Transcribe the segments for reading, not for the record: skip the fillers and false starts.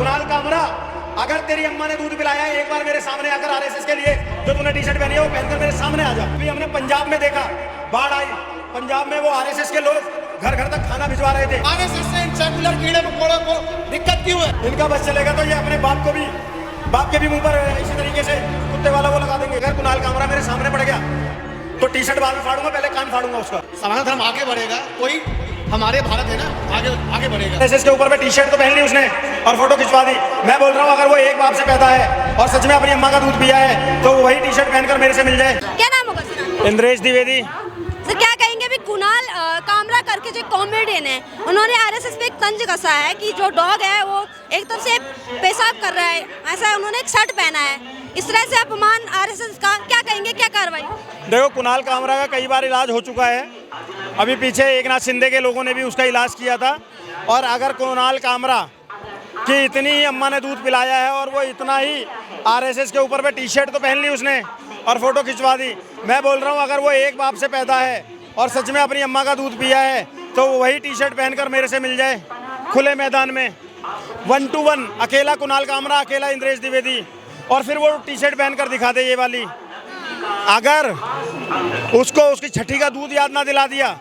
कुणाल कामरा, अगर तेरी अम्मा ने दूध पिलाया है, एक बार मेरे सामने आकर आरएसएस के लिए जो तूने टी शर्ट पहनी है वो पहनकर मेरे सामने आ जा। अभी हमने पंजाब में देखा, बाढ़ आई, पंजाब में वो आरएसएस के लोग घर घर तक खाना भिजवा रहे थे। आरएसएस से इन सेकुलर कीड़े मकोड़ों को दिक्कत क्यों है? इनका बस चलेगा तो ये अपने बाप के भी मुंह पर इसी तरीके से कुत्ते वाला वो लगा देंगे। अगर कुणाल कामरा मेरे सामने पड़ गया तो टी शर्ट बाद में फाड़ूंगा, पहले कान फाड़ूंगा उसका। समाज धर्म आगे बढ़ेगा, कोई हमारे भारत है ना, आगे बढ़ेगा। आरएसएस के ऊपर में टी शर्ट तो पहन ली उसने और फोटो खिंचवा दी। मैं बोल रहा हूँ अगर वो एक बाप से पैदा है और सच में अपनी अम्मा का दूध पिया है तो वही टी शर्ट पहनकर मेरे से मिल जाए। क्या नाम होगा सर? इंद्रेश द्विवेदी। सर क्या कहेंगे भी कुणाल कामरा करके जो कॉमेडियन है, उन्होंने आरएसएस पे एक तंज कसा है कि जो डॉग है वो एक तरफ से पेशाब कर रहा है, ऐसा उन्होंने एक शर्ट पहना है, इस तरह से अपमान आरएसएस का, क्या कहेंगे, क्या कार्रवाई? देखो, कुणाल कामरा का कई बार इलाज हो चुका है। अभी पीछे एकनाथ शिंदे के लोगों ने भी उसका इलाज किया था। और अगर कुणाल कामरा की इतनी ही अम्मा ने दूध पिलाया है और वो इतना ही आरएसएस के ऊपर पे टी शर्ट तो पहन ली उसने और फोटो खिंचवा दी। मैं बोल रहा हूँ अगर वो एक बाप से पैदा है और सच में अपनी अम्मा का दूध पिया है तो वही टी शर्ट पहनकर मेरे से मिल जाए खुले मैदान में, 1 to 1, अकेला कुणाल कामरा, अकेला इंद्रेश द्विवेदी, और फिर वो टी शर्ट पहनकर दिखा दे ये वाली। अगर उसको उसकी छठी का दूध याद ना दिला दिया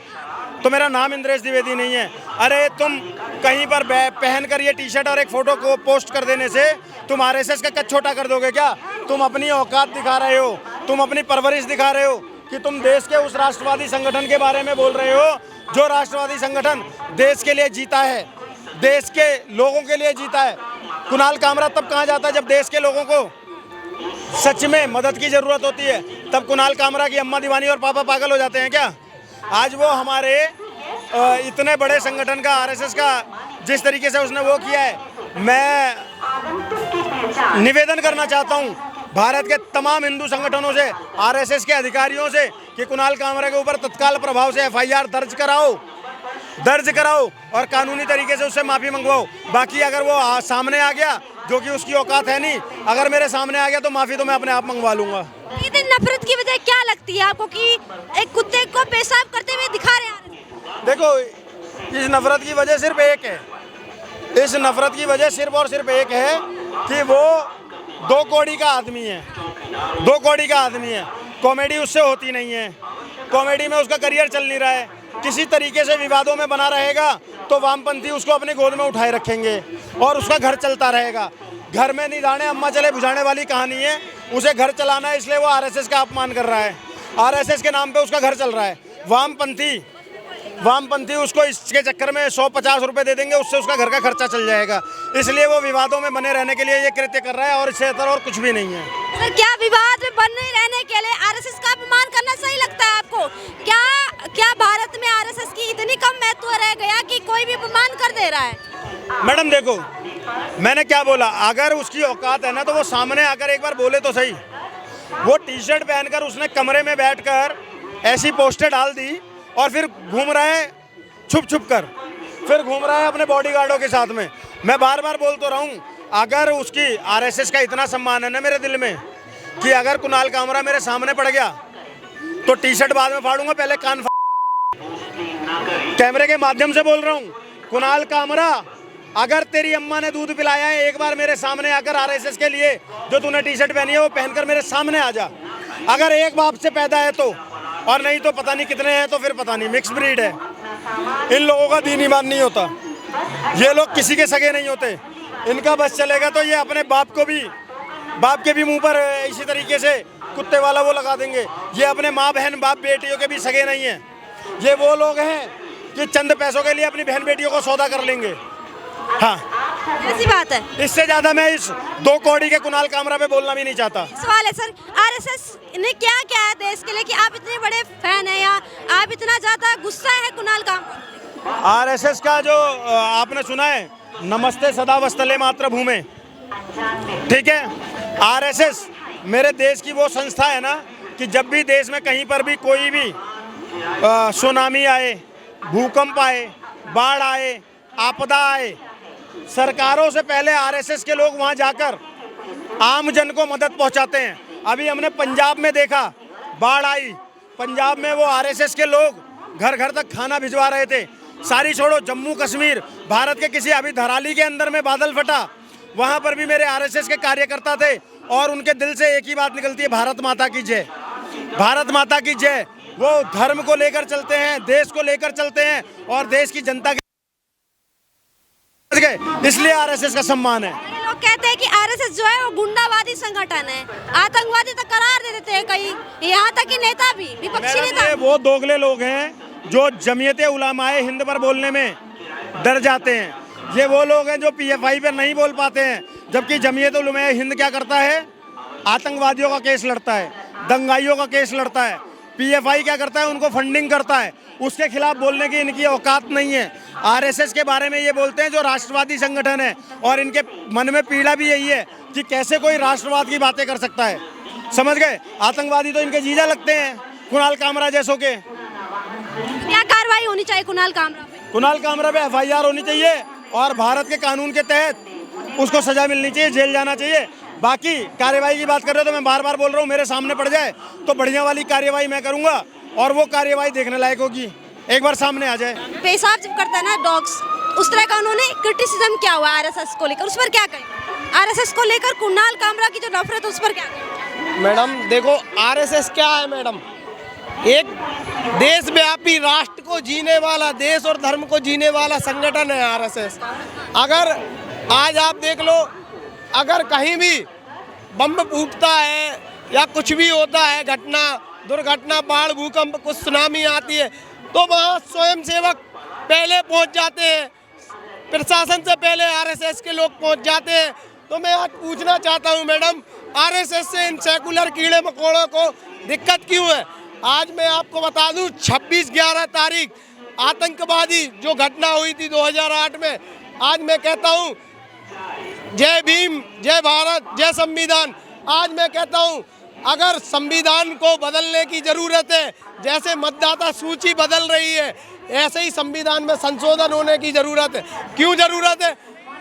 तो मेरा नाम इंद्रेश द्विवेदी नहीं है। अरे तुम कहीं पर पहन कर ये टी शर्ट और एक फोटो को पोस्ट कर देने से तुम आरएसएस का कद छोटा कर दोगे क्या? तुम अपनी औकात दिखा रहे हो, तुम अपनी परवरिश दिखा रहे हो कि तुम देश के उस राष्ट्रवादी संगठन के बारे में बोल रहे हो जो राष्ट्रवादी संगठन देश के लिए जीता है, देश के लोगों के लिए जीता है। कुणाल कामरा तब कहाँ जाता है जब देश के लोगों को सच में मदद की जरूरत होती है, तब कुणाल कामरा की अम्मा दीवानी और पापा पागल हो जाते हैं क्या? आज वो हमारे इतने बड़े संगठन का, आरएसएस का, जिस तरीके से उसने वो किया है, मैं निवेदन करना चाहता हूँ भारत के तमाम हिंदू संगठनों से, आरएसएस के अधिकारियों से कि कुणाल कामरा के ऊपर तत्काल प्रभाव से एफआईआर दर्ज कराओ और कानूनी तरीके से उससे माफ़ी मंगवाओ। बाकी अगर वो सामने आ गया, जो कि उसकी औकात है नहीं, अगर मेरे सामने आ गया तो माफ़ी तो मैं अपने आप मंगवा लूँगा। इतनी नफरत की वजह क्या लगती है आपको कि एक कुत्ते को पेशाब करते हुए दिखा रहे हैं? देखो, इस नफरत की वजह सिर्फ एक है, इस नफरत की वजह सिर्फ और सिर्फ एक है कि वो 2 कौड़ी का आदमी है, 2 कौड़ी का आदमी है। कॉमेडी उससे होती नहीं है, कॉमेडी में उसका करियर चल नहीं रहा है। किसी तरीके से विवादों में बना रहेगा तो वामपंथी उसको अपनी गोद में उठाए रखेंगे और उसका घर चलता रहेगा। घर में निदाने अम्मा चले बुझाने वाली कहानी है। उसे घर चलाना है, इसलिए वो आरएसएस का अपमान कर रहा है, आरएसएस के नाम पे उसका घर चल रहा है। वामपंथी उसको इसके चक्कर में 150 रुपये दे देंगे, उससे उसका घर का खर्चा चल जाएगा। इसलिए वो विवादों में बने रहने के लिए ये कृत्य कर रहा है और इससे बेहतर और कुछ भी नहीं है। सर क्या विवाद में बने रहने के लिए आरएसएस का अपमान करना सही लगता है आपको? क्या भारत में आरएसएस की इतनी कम महत्व रह गया कि कोई भी अपमान कर दे रहा है? मैडम देखो, मैंने क्या बोला, अगर उसकी औकात है ना तो वो सामने आकर एक बार बोले तो सही। वो टी शर्ट पहनकर उसने कमरे में बैठकर ऐसी पोस्टर डाल दी और फिर घूम रहा है छुप कर, फिर घूम रहा है अपने बॉडीगार्डों के साथ में। मैं बार बार बोल तो रहा हूँ, अगर उसकी आरएसएस का इतना सम्मान है ना मेरे दिल में कि अगर कुणाल कामरा मेरे सामने पड़ गया तो टी शर्ट बाद में फाड़ूंगा, पहले कान कैमरे के माध्यम से बोल रहा हूँ। कुणाल कामरा, अगर तेरी अम्मा ने दूध पिलाया है, एक बार मेरे सामने आकर आरएसएस के लिए जो तूने टी शर्ट पहनी है वो पहनकर मेरे सामने आ जा। अगर एक बाप से पैदा है तो, और नहीं तो पता नहीं कितने हैं, तो फिर पता नहीं, मिक्स ब्रीड है। इन लोगों का दीन ईमान नहीं होता, ये लोग किसी के सगे नहीं होते। इनका बस चलेगा तो ये अपने बाप के भी मुंह पर इसी तरीके से कुत्ते वाला वो लगा देंगे। ये अपने माँ बहन बाप बेटियों के भी सगे नहीं हैं। ये वो लोग हैं कि चंद पैसों के लिए अपनी बहन बेटियों को सौदा कर लेंगे। हाँ, ऐसी बात है। इससे ज्यादा मैं इस 2 कौड़ी के कुणाल कामरा पे बोलना भी नहीं चाहता। सवाल है सर, आरएसएस ने क्या क्या है देश के लिए कि आप इतने बड़े फैन हैं या आप इतना ज्यादा गुस्सा है कुणाल कामरा? आरएसएस का जो आपने सुना है, नमस्ते सदा वस्तले मात्र भूमे, ठीक है। आरएसएस मेरे देश की वो संस्था है ना कि जब भी देश में कहीं पर भी कोई भी सुनामी आए, भूकंप आए, बाढ़ आए, आपदा आए, सरकारों से पहले आरएसएस के लोग वहां जाकर आम जन को मदद पहुंचाते हैं। अभी हमने पंजाब में देखा, बाढ़ आई, पंजाब में वो आरएसएस के लोग घर घर तक खाना भिजवा रहे थे। सारी छोड़ो, जम्मू कश्मीर, भारत के किसी, अभी धराली के अंदर में बादल फटा वहाँ पर भी मेरे आरएसएस के कार्यकर्ता थे और उनके दिल से एक ही बात निकलती है, भारत माता की जय, भारत माता की जय। वो धर्म को लेकर चलते हैं, देश को लेकर चलते हैं और देश की जनता के, इसलिए आरएसएस का सम्मान है। लोग कहते हैं कि आरएसएस जो है वो गुंडावादी संगठन है, आतंकवादी तक करार दे देते हैं कई, यहाँ तक कि नेता भी, विपक्षी नेता। ये वो दोगले लोग हैं जो जमीयत उलमाए हिंद पर बोलने में डर जाते हैं। ये वो लोग हैं जो पीएफआई पर नहीं बोल पाते हैं, जबकि जमीयत उलमाए हिंद क्या करता है, आतंकवादियों का केस लड़ता है, दंगाइयों का केस लड़ता है। पीएफआई क्या करता है, उनको फंडिंग करता है, उसके खिलाफ बोलने की इनकी औकात नहीं है। आरएसएस के बारे में ये बोलते हैं जो राष्ट्रवादी संगठन है, और इनके मन में पीड़ा भी यही है कि कैसे कोई राष्ट्रवाद की बातें कर सकता है। समझ गए, आतंकवादी तो इनके जीजा लगते हैं, कुणाल कामरा जैसों के। क्या कार्रवाई होनी चाहिए कुणाल कामरा पे? कुणाल कामरा पे एफआईआर होनी चाहिए और भारत के कानून के तहत उसको सजा मिलनी चाहिए, जेल जाना चाहिए। बाकी कार्यवाही की बात कर रहे हो तो मैं बार बार बोल रहा हूँ, मेरे सामने पड़ जाए तो बढ़िया वाली कार्यवाही मैं करूँगा और वो कार्यवाही देखने लायक होगी, एक बार सामने आ जाए। पेशाब जब करता है ना डॉग्स, उस तरह का उन्होंने क्रिटिसिज्म क्या हुआ आरएसएस को लेकर, उस पर क्या कहें? आरएसएस को लेकर कुणाल कामरा की जो नफरत है उस पर क्या कहें? मैडम देखो, आरएसएस क्या है मैडम, एक देशव्यापी राष्ट्र को जीने वाला, देश और धर्म को जीने वाला संगठन है आरएसएस। अगर आज आप देख लो, अगर कहीं भी बम फूटता है या कुछ भी होता है, घटना दुर्घटना, बाढ़, भूकंप, कुछ सुनामी आती है, तो वहाँ स्वयंसेवक पहले पहुँच जाते हैं, प्रशासन से पहले आरएसएस के लोग पहुँच जाते हैं। तो मैं आज पूछना चाहता हूँ मैडम, आरएसएस से इन सेकुलर कीड़े मकोड़ों को दिक्कत क्यों है? आज मैं आपको बता दूं, 26/11 तारीख आतंकवादी जो घटना हुई थी 2008 में, आज मैं कहता हूं जय भीम, जय भारत, जय संविधान। आज मैं कहता हूं अगर संविधान को बदलने की ज़रूरत है, जैसे मतदाता सूची बदल रही है, ऐसे ही संविधान में संशोधन होने की ज़रूरत है। क्यों ज़रूरत है?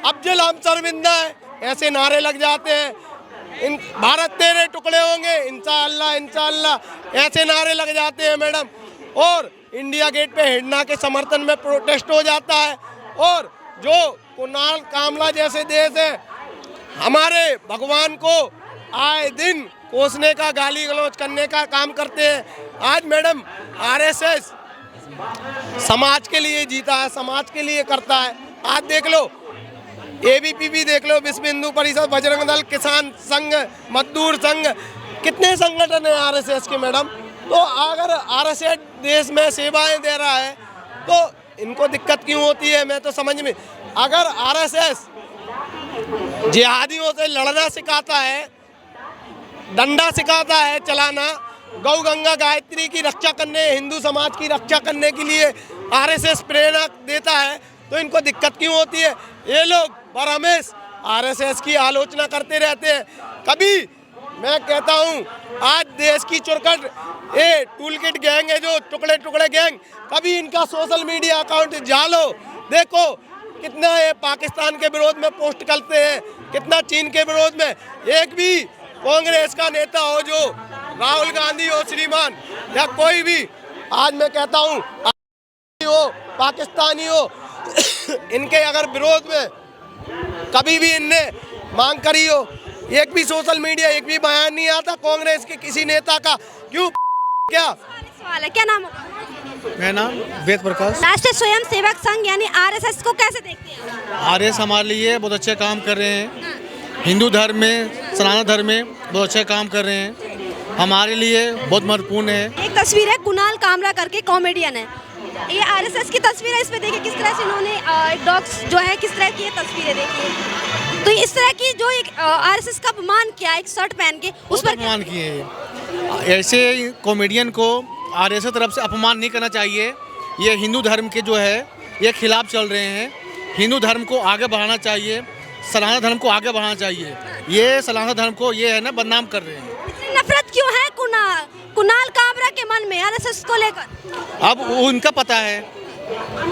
अफजल हम शर्मिंदा है, ऐसे नारे लग जाते हैं, इन भारत तेरे टुकड़े होंगे, इंशाअल्लाह इंशाअल्लाह, ऐसे नारे लग जाते हैं मैडम। और इंडिया गेट पे हिडना के समर्थन में प्रोटेस्ट हो जाता है। और जो कुणाल कामरा जैसे देश है, हमारे भगवान को आए दिन कोसने का, गाली गलौज करने का काम करते हैं। आज मैडम आरएसएस समाज के लिए जीता है, समाज के लिए करता है। आज देख लो, एबीपी भी देख लो, विश्व हिंदू परिषद, बजरंग दल, किसान संघ, मजदूर संघ, कितने संगठन है आरएसएस के मैडम। तो अगर आरएसएस देश में सेवाएं दे रहा है तो इनको दिक्कत क्यों होती है? मैं तो समझ में, अगर आरएसएस जिहादियों से लड़ना सिखाता है, डंडा सिखाता है चलाना, गौ गंगा गायत्री की रक्षा करने, हिंदू समाज की रक्षा करने के लिए आरएसएस प्रेरणा देता है, तो इनको दिक्कत क्यों होती है? ये लोग बरहमेश आरएसएस की आलोचना करते रहते हैं। कभी मैं कहता हूँ, आज देश की चुरकट ये टूलकिट गैंग है, जो टुकड़े टुकड़े गैंग, कभी इनका सोशल मीडिया अकाउंट जालो, देखो कितना ये पाकिस्तान के विरोध में पोस्ट करते हैं, कितना चीन के विरोध में। एक भी कांग्रेस का नेता हो, जो राहुल गांधी हो श्रीमान, या कोई भी, आज मैं कहता हूँ हो पाकिस्तानी हो, इनके अगर विरोध में कभी भी इनने मांग करी हो, एक भी सोशल मीडिया, एक भी बयान नहीं आता कांग्रेस के किसी नेता का। क्यों? क्या सवाल है, क्या नाम होगा? मेरा नाम वेद प्रकाश। राष्ट्रीय स्वयं सेवक संघ यानी आरएसएस को कैसे देखते हैं? आरएस हमारे लिए बहुत अच्छे काम कर रहे हैं, हिंदू धर्म में, सनातन धर्म में बहुत अच्छे काम कर रहे हैं, हमारे लिए बहुत महत्वपूर्ण है। एक तस्वीर है, कुणाल कामरा करके कॉमेडियन है, ये आरएसएस की तस्वीर है। इस पे देखिए किस तरह से इन्होंने डॉग्स जो है किस तरह की ये तस्वीरें देखिए। तो इस तरह की जो एक आरएसएस का अपमान किया एक शर्ट पहन के, उस पर अपमान किए हैं। ऐसे कॉमेडियन को आरएसएस तरफ से अपमान नहीं करना चाहिए। ये हिंदू धर्म के जो है ये खिलाफ चल रहे हैं। हिंदू धर्म को आगे बढ़ाना चाहिए, सनातन धर्म को आगे बढ़ाना चाहिए। ये सनातन धर्म को ये है ना बदनाम कर रहे हैं। इतनी नफरत क्यों है कुणाल कामरा के मन में आरएसएस को लेकर? अब उनका पता है,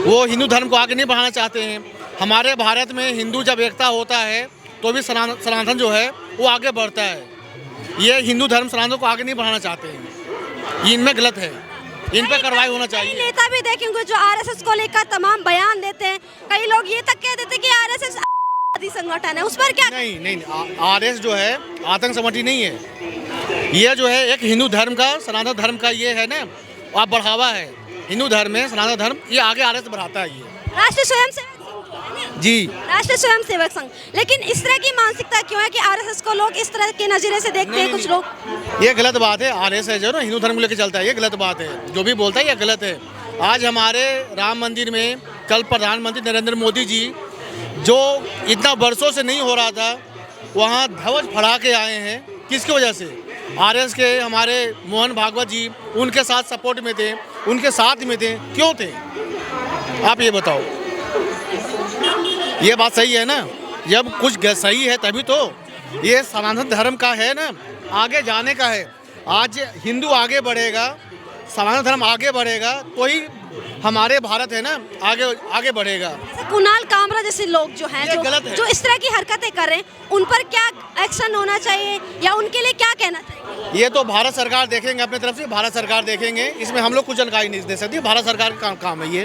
वो हिंदू धर्म को आगे नहीं बढ़ाना चाहते हैं। हमारे भारत में हिंदू जब एकता होता है तो भी सनातन जो है वो आगे बढ़ता है। ये हिंदू धर्म सनातन को आगे नहीं बढ़ाना चाहते हैं, ये इनमें गलत है, इन पर कार्रवाई होना चाहिए। कई नेता भी देखेंगे जो आरएसएस को लेकर तमाम बयान देते हैं, कई लोग ये तक कह देते हैं कि आरएसएस आतंकवादी संगठन है, उस पर क्या? नहीं नहीं, आरएस जो है आतंक संगठन नहीं है। ये जो है एक हिंदू धर्म का, सनातन धर्म का ये है ना, आप बढ़ावा है हिंदू धर्म में, सनातन धर्म ये आगे आरएस बढ़ाता है ये। राष्ट्रीय स्वयंसेवक संघ जो है ना, जी, राष्ट्रीय स्वयंसेवक संघ, लेकिन इस तरह की मानसिकता क्यों है कि आरएसएस को लोग इस तरह के नजरिए से देखते हैं? कुछ लोग, ये गलत बात है। आरएस है जो ना हिंदू धर्म को लेकर चलता है, ये गलत बात है। जो भी बोलता है ये गलत है। आज हमारे राम मंदिर में कल प्रधानमंत्री नरेंद्र मोदी जी, जो इतना वर्षों से नहीं हो रहा था, वहाँ ध्वज फहरा के आए हैं। किसकी वजह से? आरएस के हमारे मोहन भागवत जी उनके साथ सपोर्ट में थे, उनके साथ में थे। क्यों थे आप ये बताओ? ये बात सही है ना? जब कुछ सही है तभी तो। ये सनातन धर्म का है ना, आगे जाने का है। आज हिंदू आगे बढ़ेगा, सनातन धर्म आगे बढ़ेगा तो ही हमारे भारत है ना आगे बढ़ेगा। जैसे कुणाल कामरा जैसे लोग जो हैं, ये गलत है। जो इस तरह की हरकतें कर रहे हैं, उन पर क्या एक्शन होना चाहिए या उनके लिए क्या कहना चाहिए? ये तो भारत सरकार देखेंगे, अपनी तरफ से भारत सरकार देखेंगे। इसमें हम लोग कुछ जानकारी नहीं दे सकती, भारत सरकार का काम है ये।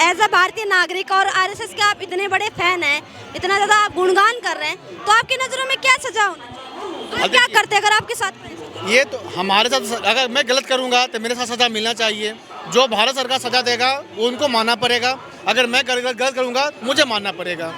एज अ भारतीय नागरिक और आरएसएस के आप इतने बड़े फैन हैं, इतना ज़्यादा आप गुणगान कर रहे हैं, तो आपकी नज़रों में क्या सजा होना चाहिए? आप क्या करते अगर आपके साथ? ये तो हमारे साथ, अगर मैं गलत करूंगा तो मेरे साथ सजा मिलना चाहिए। जो भारत सरकार सजा देगा वो उनको मानना पड़ेगा। अगर मैं गलत करूंगा मुझे मानना पड़ेगा।